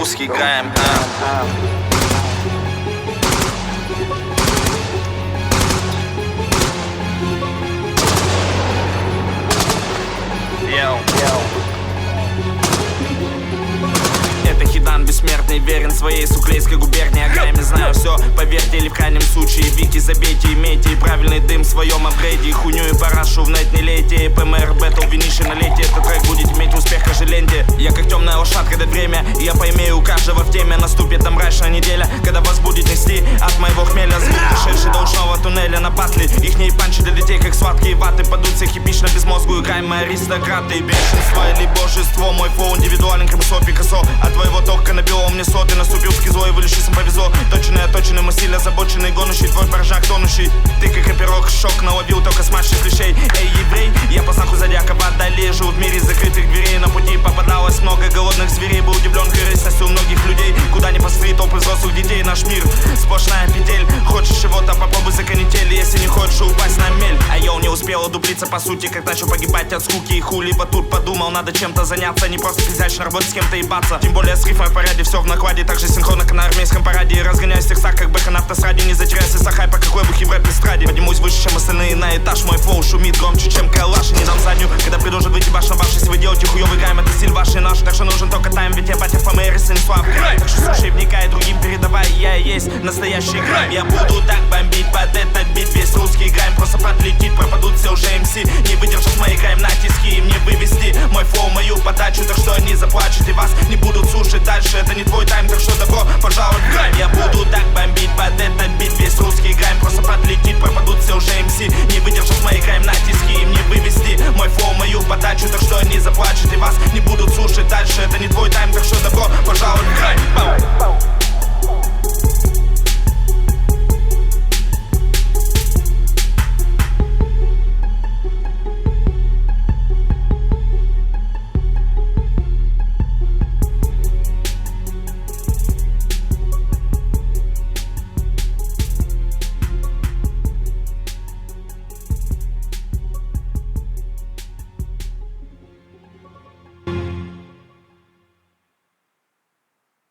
русский гайм. Это Хидан бессмертный, верен своей суклейской губернии. О гайме знаю все, поверьте, или в крайнем случае Вики забейте, имейте и правильный дым в своем апгрейде. И хуйню и парашу в нет не лейте. ПМР, бэтл, виниши налейте. Этот трек будет иметь успех, даже ленте. Я как темная лошадка, дать время, и я поимею у каждого в теме. Наступит там мрачная неделя, когда вас будет нести от моего хмеля звук, дошедший до ушного туннеля на патли. Ихние панчи для детей, как сладкие ваты, падут всех эпично безмозгую гайм. Мы аристократы, бешенство или божество. Мой флоу индивидуален, как Мусо Пикассо. От твоего тока набило мне соты. Наступил скизо и вылечился повезло. Точный, оточенный, мы сильно озабоченный, гонущий твой порожак тонущий. Ты как оперок, шок наловил только с матчей клишей. Эй, еврей, я по знаку зодиака водолей. Живу в мире закрытых дверей. На пути попадалось много голодных зверей. Был удивлен корыстностью многих людей. Куда ни посмотри, толпы взрослых детей. Наш мир сплошная петель. Хочешь чего-то, попробуй за канитель. Если не хочешь упасть на мель. А я не успел одуплиться по сути, как начал погибать от скуки и хули. Вот тут подумал, надо чем-то заняться. Не просто физично работать, с кем-то ебаться. Тем более с рифмой в порядке, все в накладе. Так же синхронно, как на армейском параде. Разгоняюсь в текстах, как бэха на автостраде. Не затеряйся с хайпа, какой бухи в рэп-эстраде. Поднимусь выше, чем остальные на этаж. Мой флоу шумит громче, чем калаш. И не дам заднюю, когда предложат выйти баш на баш. Если вы делаете хуёвый гайм, это стиль ваш и наш. Так что нужен только тайм, ведь я батя в ПМР и Станислав. Так что слушай, вникай, другим передавай. Я и есть настоящий гайм. Я буду так бомбить под этот бит. Весь русский гайм просто подлетит. Пропадут все уже МС. Не выдержат мои гайм натиски, им не вывести мой флоу, мою подачу. Так что они заплачут и вас не будут слушать дальше. Это не твой тайм, так что добро пожаловать в гайм. Я буду так бомбить